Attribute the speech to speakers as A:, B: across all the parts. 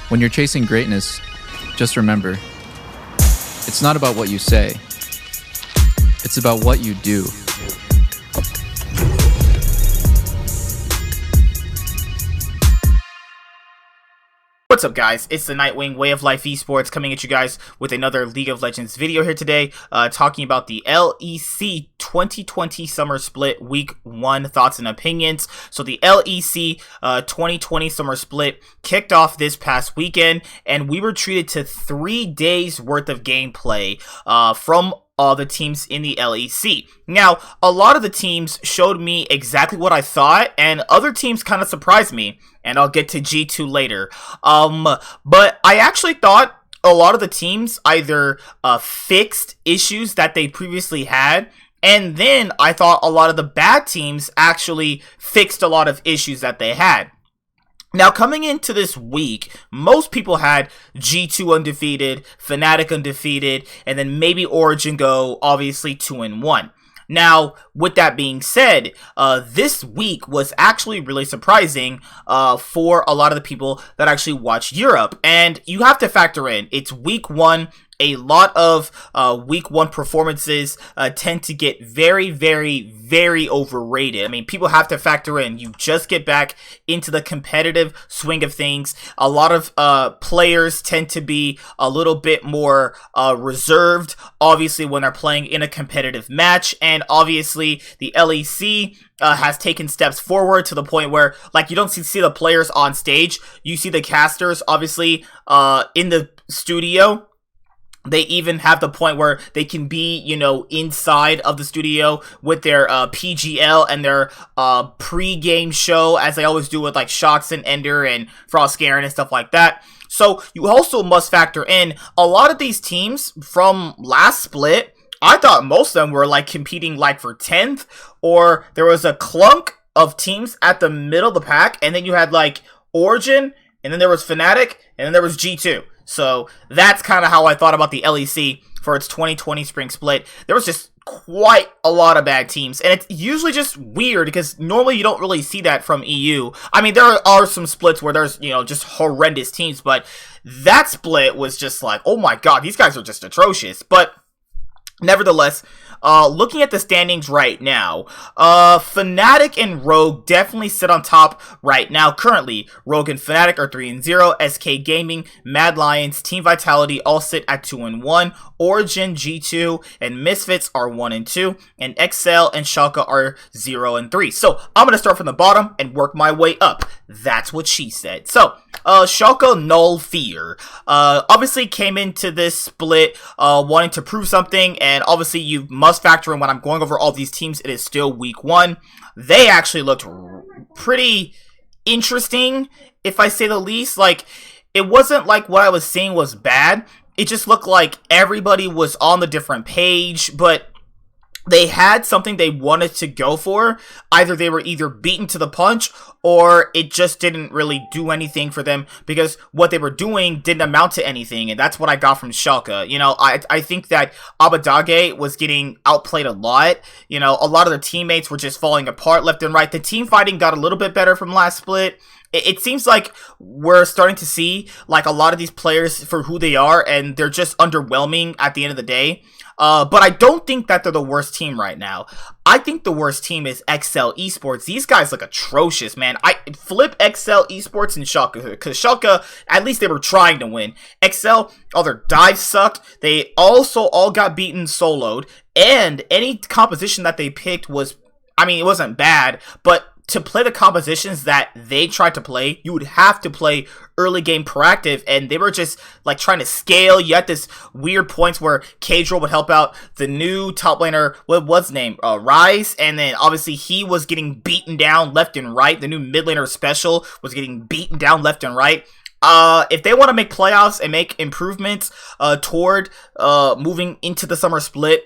A: When you're chasing greatness, just remember, it's not about what you say, it's about what you do.
B: What's up, guys? It's the Nightwing Way of Life Esports coming at you guys with another League of Legends video here today, talking about the LEC 2020 Summer Split Week 1 thoughts and opinions. So the LEC 2020 Summer Split kicked off this past weekend, and we were treated to 3 days worth of gameplay from all the teams in the LEC. Now, a lot of the teams showed me exactly what I thought, and other teams kind of surprised me, and I'll get to G2 later. But I actually thought a lot of the teams either fixed issues that they previously had, and then I thought a lot of the bad teams actually fixed a lot of issues that they had. Now, coming into this week, most people had G2 undefeated, Fnatic undefeated, and then maybe Origin go, obviously, 2-1. Now, with that being said, this week was actually really surprising for a lot of the people that actually watch Europe. And you have to factor in, it's week 1. A lot of week 1 performances tend to get very, very, very overrated. I mean, people have to factor in, you just get back into the competitive swing of things. A lot of players tend to be a little bit more reserved, obviously, when they're playing in a competitive match. And obviously, the LEC has taken steps forward to the point where, like, you don't see the players on stage. You see the casters, obviously, in the studio. They even have the point where they can be, you know, inside of the studio with their PGL and their pre-game show, as they always do with, like, Shox and Ender and Frostgaren and stuff like that. So you also must factor in a lot of these teams from last split. I thought most of them were, like, competing, like, for 10th, or there was a clunk of teams at the middle of the pack, and then you had, like, Origin, and then there was Fnatic, and then there was G2. So that's kind of how I thought about the LEC for its 2020 spring split. There was just quite a lot of bad teams, and it's usually just weird because normally you don't really see that from EU. I mean, there are some splits where there's, you know, just horrendous teams, but that split was just like, oh my god, these guys are just atrocious. But nevertheless, looking at the standings right now, Fnatic and Rogue definitely sit on top right now. Currently, Rogue and Fnatic are 3-0. SK Gaming, Mad Lions, Team Vitality all sit at 2-1. Origin, G2, and Misfits are 1-2. And XL and Schalke are 0-3. So, I'm going to start from the bottom and work my way up. That's what she said. So, Schalke Null Fear obviously came into this split wanting to prove something, and obviously you must factor in when I'm going over all these teams, it is still week 1. They actually looked pretty interesting, if I say the least. Like, it wasn't like what I was seeing was bad. It just looked like everybody was on the different page, but they had something they wanted to go for. Either they were beaten to the punch, or it just didn't really do anything for them because what they were doing didn't amount to anything, and that's what I got from Schalke. You know, I think that Abadage was getting outplayed a lot. You know, a lot of the teammates were just falling apart left and right. The team fighting got a little bit better from last split. It seems like we're starting to see, like, a lot of these players for who they are, and they're just underwhelming at the end of the day. But I don't think that they're the worst team right now. I think the worst team is XL Esports. These guys look atrocious, man. I flip XL Esports and Schalke, because Schalke, at least they were trying to win. XL, all their dives sucked. They also all got beaten soloed, and any composition that they picked was, I mean, it wasn't bad, but to play the compositions that they tried to play, you would have to play early game proactive, and they were just, like, trying to scale. You had this weird points where Kadril would help out the new top laner, what was his name, Rise, and then obviously he was getting beaten down left and right. The new mid laner Special was getting beaten down left and right. If they want to make playoffs and make improvements toward moving into the summer split,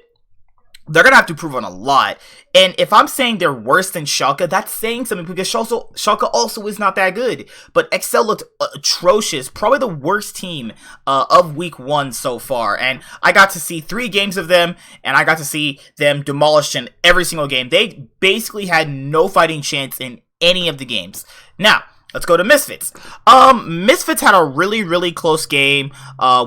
B: they're going to have to prove on a lot. And if I'm saying they're worse than Schalke, that's saying something, because Schalke also is not that good. But XL looked atrocious. Probably the worst team of week 1 so far. And I got to see 3 games of them, and I got to see them demolished in every single game. They basically had no fighting chance in any of the games. Now, let's go to Misfits. Misfits had a really close game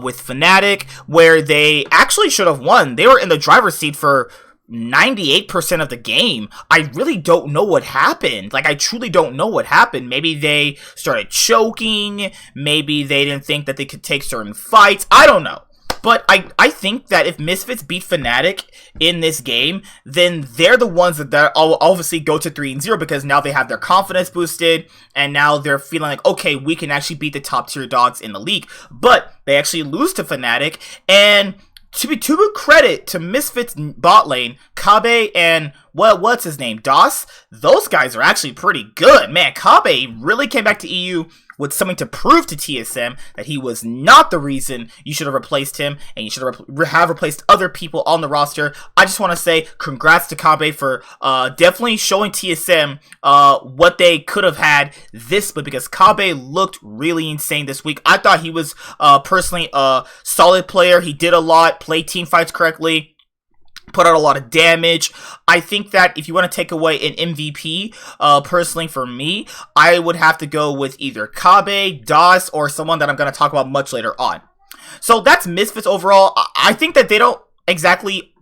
B: with Fnatic where they actually should have won. They were in the driver's seat for 98% of the game. I really don't know what happened. Like, I truly don't know what happened. Maybe they started choking. Maybe they didn't think that they could take certain fights. I don't know. But I think that if Misfits beat Fnatic in this game, then they're the ones that obviously go to 3-0 because now they have their confidence boosted, and now they're feeling like, okay, we can actually beat the top tier dogs in the league. But they actually lose to Fnatic, and to credit to Misfits bot lane, Kabe and what's his name, Das, those guys are actually pretty good. Man, Kabe really came back to EU with something to prove to TSM that he was not the reason you should have replaced him, and you should have replaced other people on the roster. I just want to say congrats to Kabe for definitely showing TSM what they could have had this split, because Kabe looked really insane this week. I thought he was personally a solid player. He did a lot, played team fights correctly, put out a lot of damage. I think that if you want to take away an MVP, personally for me, I would have to go with either Kabe, Das, or someone that I'm going to talk about much later on. So that's Misfits overall. I think that they don't exactly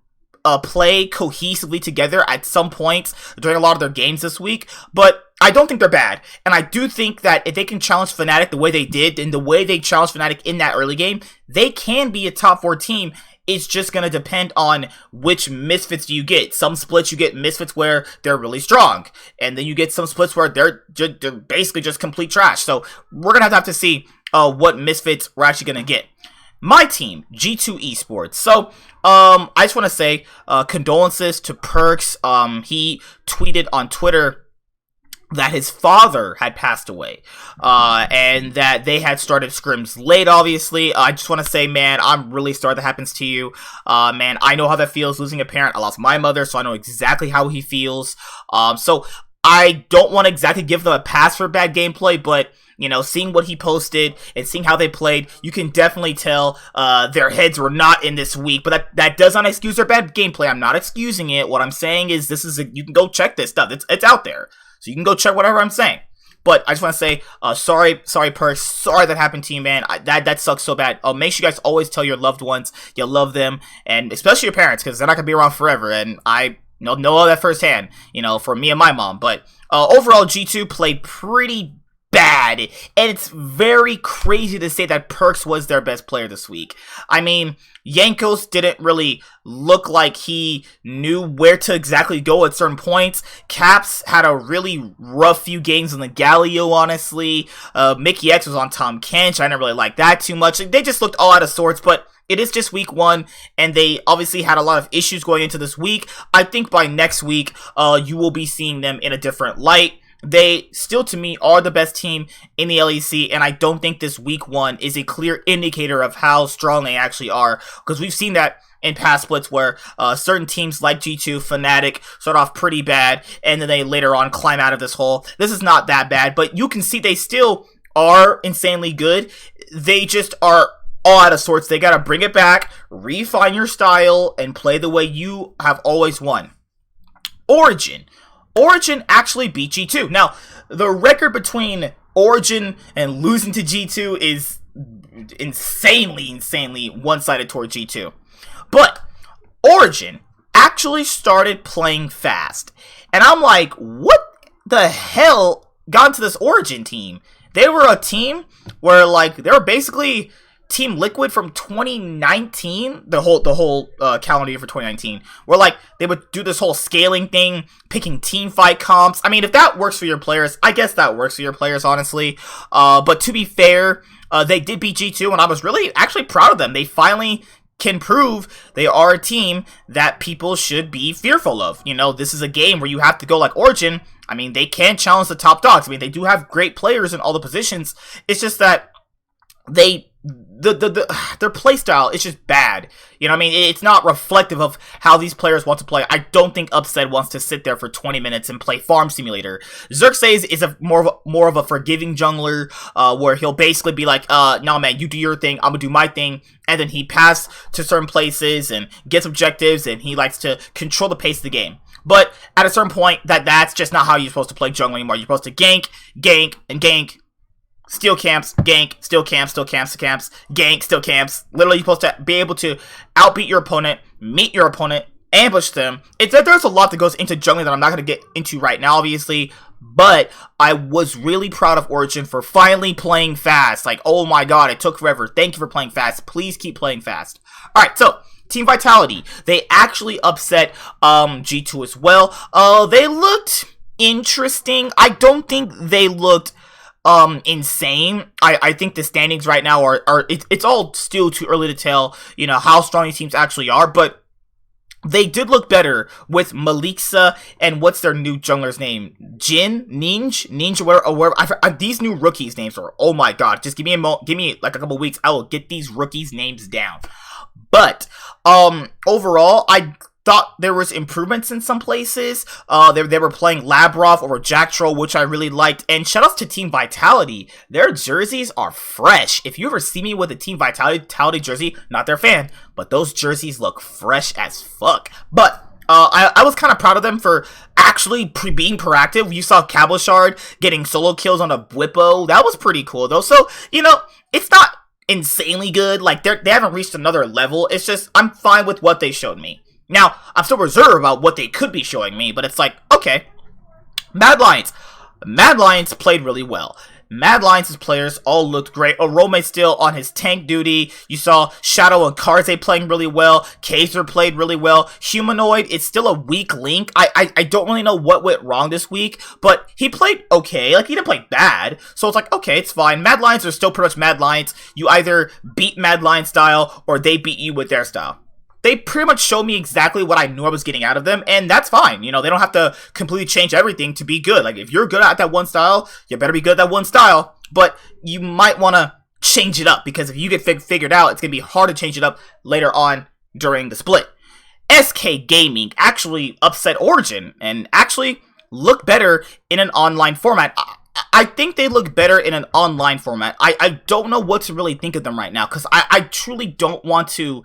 B: play cohesively together at some points during a lot of their games this week, but I don't think they're bad. And I do think that if they can challenge Fnatic the way they did, and the way they challenged Fnatic in that early game, they can be a top 4 team. It's just going to depend on which Misfits do you get. Some splits you get Misfits where they're really strong, and then you get some splits where they're basically just complete trash. So we're going to have to see what Misfits we're actually going to get. My team, G2 Esports. So I just want to say condolences to Perks. He tweeted on Twitter that his father had passed away, and that they had started scrims late, obviously. I just want to say, man, I'm really sorry that happens to you. Man, I know how that feels, losing a parent. I lost my mother, so I know exactly how he feels. So I don't want to exactly give them a pass for bad gameplay, but you know, seeing what he posted and seeing how they played, you can definitely tell their heads were not in this week. But that does not excuse their bad gameplay. I'm not excusing it. What I'm saying is you can go check this stuff. It's out there. So you can go check whatever I'm saying. But I just want to say, sorry, Perks. Sorry that happened to you, man. That sucks so bad. Make sure you guys always tell your loved ones you love them, and especially your parents, because they're not going to be around forever. And I know all that firsthand, from me and my mom. But overall, G2 played pretty bad, and it's very crazy to say that Perks was their best player this week. I mean, Yankos didn't really look like he knew where to exactly go at certain points. Caps had a really rough few games in the Galio, honestly. Mickey X was on Tom Kench. I didn't really like that too much. They just looked all out of sorts, but it is just week 1, and they obviously had a lot of issues going into this week. I think by next week, you will be seeing them in a different light. They still, to me, are the best team in the LEC, and I don't think this week 1 is a clear indicator of how strong they actually are, because we've seen that in past splits where certain teams like G2, Fnatic start off pretty bad, and then they later on climb out of this hole. This is not that bad, but you can see they still are insanely good. They just are all out of sorts. They gotta bring it back, refine your style, and play the way you have always won. Origin actually beat G2. Now, the record between Origin and losing to G2 is insanely one-sided toward G2. But Origin actually started playing fast. And I'm like, what the hell got into this Origin team? They were a team where, they were basically Team Liquid from 2019, the whole calendar year for 2019, where they would do this whole scaling thing, picking team fight comps. I mean, if that works for your players, I guess that works for your players, honestly. But to be fair, they did beat G2, and I was really actually proud of them. They finally can prove they are a team that people should be fearful of. This is a game where you have to go like Origin. I mean, they can challenge the top dogs. I mean, they do have great players in all the positions. It's just that their play style is just bad. I mean, it's not reflective of how these players want to play. I don't think Upset wants to sit there for 20 minutes and play Farm Simulator. Xerxes is more of a forgiving jungler, where he'll basically be like, no man, you do your thing, I'm gonna do my thing, and then he pass to certain places and gets objectives, and he likes to control the pace of the game. But at a certain point, that's just not how you're supposed to play jungle anymore. You're supposed to gank, gank, and gank. Steal camps, gank, steal camps, steal camps, camps, gank, steal camps. Literally, you're supposed to be able to outbeat your opponent, meet your opponent, ambush them. There's a lot that goes into jungling that I'm not going to get into right now, obviously. But I was really proud of Origin for finally playing fast. Like, oh my god, it took forever. Thank you for playing fast. Please keep playing fast. Alright, so Team Vitality. They actually upset G2 as well. They looked interesting. I don't think they looked insane. I think the standings right now it's all still too early to tell, you know, how strong these teams actually are, but they did look better with Malixa and what's their new jungler's name? Ninja, where these new rookies' names are. Oh my god! Just give me like a couple weeks. I will get these rookies' names down. But overall, I thought there was improvements in some places. They were playing Labrov over Jack Troll, which I really liked. And shoutouts to Team Vitality. Their jerseys are fresh. If you ever see me with a Team Vitality jersey, not their fan, but those jerseys look fresh as fuck. But I was kind of proud of them for actually being proactive. You saw Cabochard getting solo kills on a Bwipo. That was pretty cool, though. So, you know, it's not insanely good. Like, they haven't reached another level. It's just, I'm fine with what they showed me. Now, I'm still reserved about what they could be showing me, but it's like, okay. Mad Lions. Mad Lions played really well. Mad Lions' players all looked great. Orome still on his tank duty. You saw Shadow and Karze playing really well. Kaiser played really well. Humanoid, it's still a weak link. I don't really know what went wrong this week, but he played okay. Like, he didn't play bad. So it's like, okay, it's fine. Mad Lions are still pretty much Mad Lions. You either beat Mad Lions style or they beat you with their style. They pretty much showed me exactly what I knew I was getting out of them, and that's fine. You know, they don't have to completely change everything to be good. Like, if you're good at that one style, you better be good at that one style, but you might want to change it up, because if you get figured out, it's going to be hard to change it up later on during the split. SK Gaming actually upset Origin, and actually looked better in an online format. I think they look better in an online format. I don't know what to really think of them right now, because I truly don't want to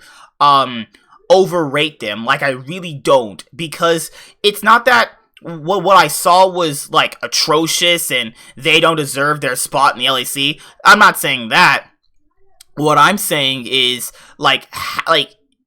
B: overrate them. Like, I really don't, because it's not that what I saw was like atrocious and they don't deserve their spot in the LEC. I'm not saying that. What I'm saying is like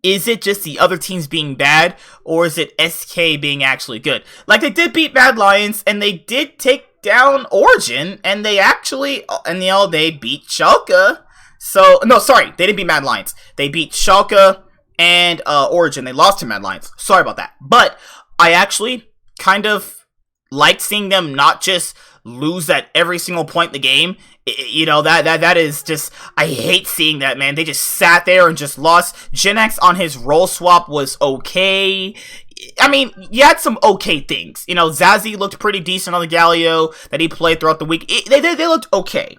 B: is it just the other teams being bad, or is it SK being actually good? Like, they did beat Mad Lions and they did take down Origin, and they actually they beat Schalke. So no, sorry, they didn't beat Mad Lions. They beat Schalke and Origin. They lost to Mad Lions. Sorry about that. But I actually kind of liked seeing them not just lose at every single point in the game. You know, that is just, I hate seeing that, man. They just sat there and just lost. Jinx on his role swap was okay. I mean, you had some okay things. You know, Zazie looked pretty decent on the Galio that he played throughout the week. They looked okay.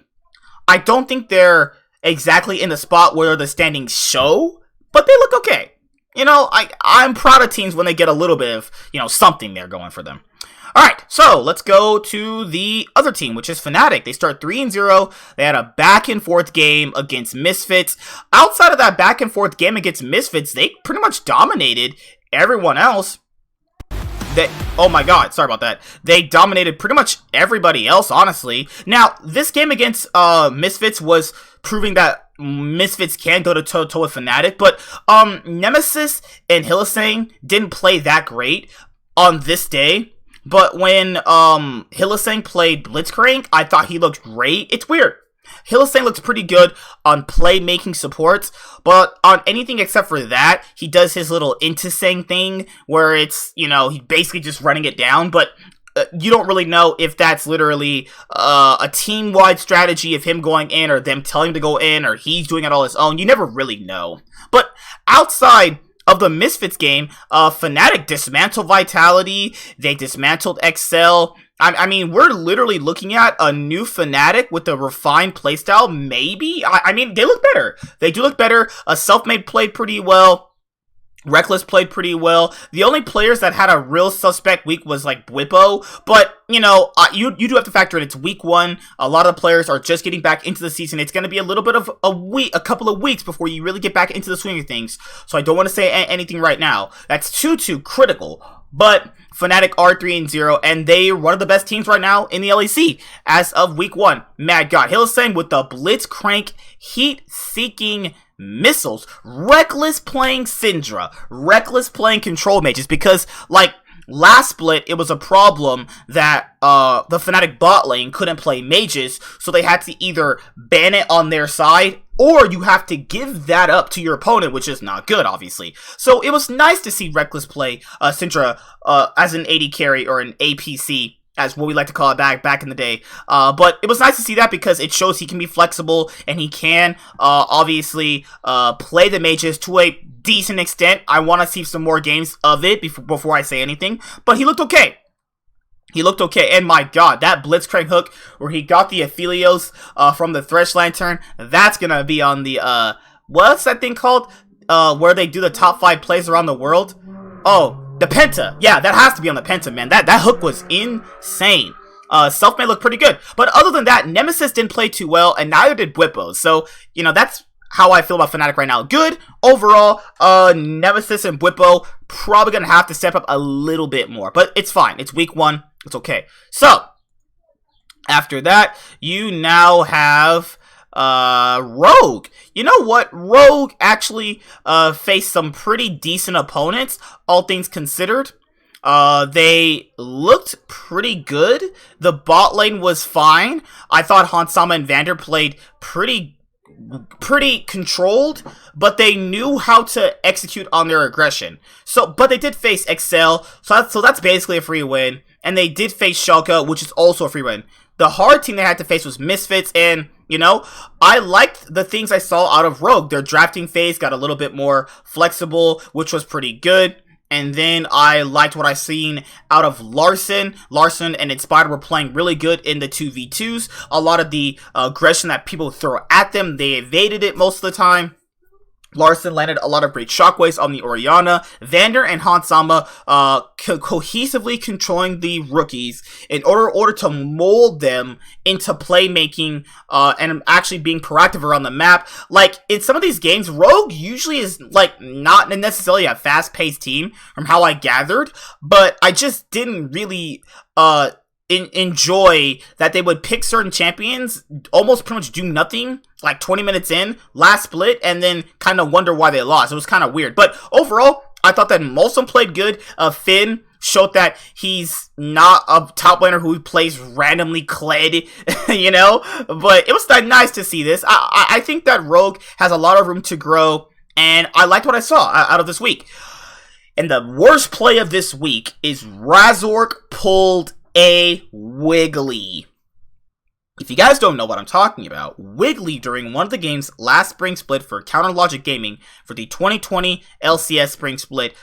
B: I don't think they're exactly in the spot where the standings show, but they look okay. You know, I'm proud of teams when they get a little bit of, you know, something there going for them. Alright, so let's go to the other team, which is Fnatic. They start 3-0. They had a back-and-forth game against Misfits. Outside of that back-and-forth game against Misfits, they pretty much dominated everyone else. Oh my god, sorry about that. They dominated pretty much everybody else, honestly. Now, this game against Misfits was proving that Misfits can go toe-to-toe with Fnatic, but Nemesis and Hylissang didn't play that great on this day. But when Hylissang played Blitzcrank, I thought he looked great. It's weird. Hylissang looks pretty good on playmaking supports, but on anything except for that, he does his little Intisang thing, where it's, you know, he's basically just running it down, but you don't really know if that's literally a team-wide strategy of him going in, or them telling him to go in, or he's doing it all his own. You never really know. But outside of the Misfits game, Fnatic dismantled Vitality, they dismantled Excel. I mean, we're literally looking at a new Fnatic with a refined playstyle, maybe? I mean, they look better. They do look better. Selfmade played pretty well. Reckless played pretty well. The only players that had a real suspect week was like Bwipo, but you know, you do have to factor in it's week 1. A lot of the players are just getting back into the season. It's going to be a little bit of a couple of weeks before you really get back into the swing of things. So I don't want to say anything right now. That's too critical. But Fnatic are 3-0, and they're one of the best teams right now in the LEC as of week 1. Mad God Hillsang with the Blitzcrank heat-seeking missiles. Reckless playing Syndra. Reckless playing control mages, because, like, last split, it was a problem that the Fnatic bot lane couldn't play mages, so they had to either ban it on their side, or you have to give that up to your opponent, which is not good, obviously. So it was nice to see Reckless play Syndra as an AD carry, or an APC, as what we like to call it back in the day. But it was nice to see that, because it shows he can be flexible, and he can obviously play the mages to a decent extent. I want to see some more games of it before I say anything, but he looked okay. He looked okay, and my God, that Blitzcrank hook where he got the Aphelios from the Thresh Lantern, that's gonna be on the, what's that thing called? Where they do the top 5 plays around the world? Oh, the Penta. Yeah, that has to be on the Penta, man. That hook was insane. Selfmade looked pretty good. But other than that, Nemesis didn't play too well, and neither did Bwipo. So, you know, that's how I feel about Fnatic right now. Good overall. Nemesis and Bwipo probably gonna have to step up a little bit more, but it's fine. It's week 1. It's okay. So, after that, you now have Rogue. You know what? Rogue actually faced some pretty decent opponents, all things considered. They looked pretty good. The bot lane was fine. I thought Hansama and Vander played pretty controlled, but they knew how to execute on their aggression. So, but they did face Excel, so that's basically a free win. And they did face Schalke, which is also a free win. The hard team they had to face was Misfits, and, you know, I liked the things I saw out of Rogue. Their drafting phase got a little bit more flexible, which was pretty good. And then I liked what I seen out of Larson. Larson and Inspired were playing really good in the 2v2s. A lot of the aggression that people throw at them, they evaded it most of the time. Larson landed a lot of great shockwaves on the Orianna. Vander and Hansama cohesively controlling the rookies in order to mold them into playmaking and actually being proactive around the map. Like, in some of these games, Rogue usually is, like, not necessarily a fast-paced team from how I gathered, but I just didn't really enjoy that they would pick certain champions, almost pretty much do nothing, like 20 minutes in, last split, and then kind of wonder why they lost. It was kind of weird. But overall, I thought that most of them played good. Finn showed that he's not a top laner who plays randomly Kled, you know? But it was nice to see this. I think that Rogue has a lot of room to grow, and I liked what I saw out of this week. And the worst play of this week is Razork pulled a Wiggly. If you guys don't know what I'm talking about, Wiggly during one of the games last spring split for Counter Logic Gaming for the 2020 LCS spring split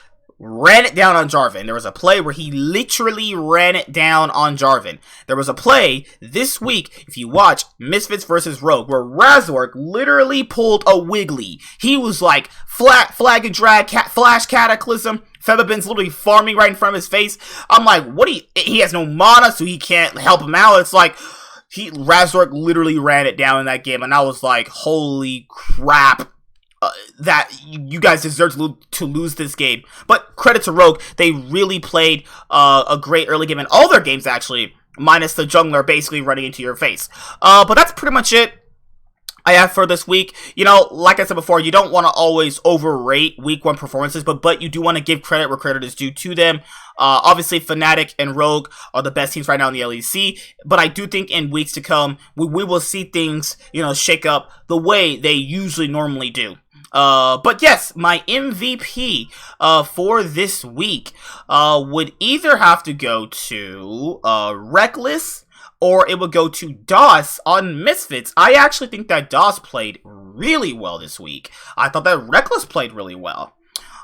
B: ran it down on Jarvan. There was a play where he literally ran it down on Jarvan. There was a play this week, if you watch Misfits versus Rogue, where Razork literally pulled a Wiggly. He was like flag and drag, flash cataclysm. Febabin's literally farming right in front of his face. I'm like, what he has no mana, so he can't help him out. It's like, Razork literally ran it down in that game, and I was like, holy crap. That you guys deserve to lose this game. But credit to Rogue, they really played a great early game in all their games, actually, minus the jungler basically running into your face. But that's pretty much it I have for this week. You know, like I said before, you don't want to always overrate week 1 performances, but you do want to give credit where credit is due to them. Obviously, Fnatic and Rogue are the best teams right now in the LEC, but I do think in weeks to come, we will see things, you know, shake up the way they usually normally do. But yes, my MVP for this week would either have to go to Reckless, or it would go to DOS on Misfits. I actually think that DOS played really well this week. I thought that Reckless played really well.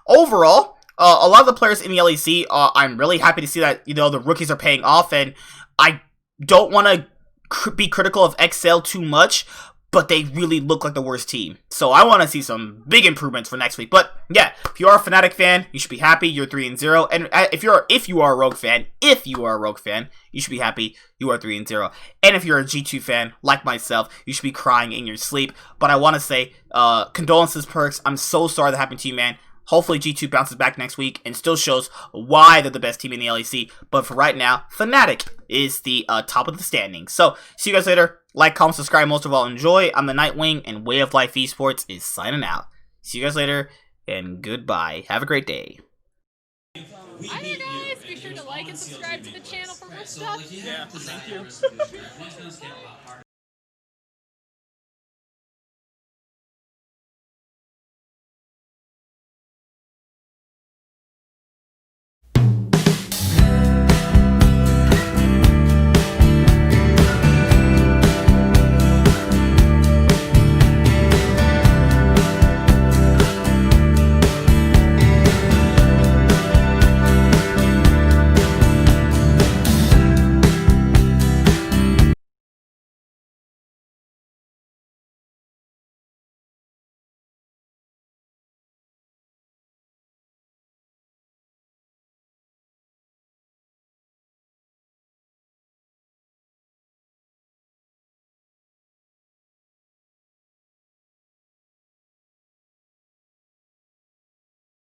B: Overall, a lot of the players in the LEC, I'm really happy to see that, you know, the rookies are paying off, and I don't want to be critical of XL too much, but they really look like the worst team. So I want to see some big improvements for next week. But yeah, if you are a Fnatic fan, you should be happy. You're 3-0. And if you are a Rogue fan, you should be happy. You are 3-0. And if you're a G2 fan, like myself, you should be crying in your sleep. But I want to say, condolences, Perks. I'm so sorry that happened to you, man. Hopefully G2 bounces back next week and still shows why they're the best team in the LEC. But for right now, Fnatic is the top of the standings. So, see you guys later. Like, comment, subscribe, most of all, enjoy. I'm the Nightwing, and Way of Life Esports is signing out. See you guys later, and goodbye. Have a great day.
C: Hi there, guys. Be sure to like and subscribe to the channel for more stuff.
D: Yeah, thank you.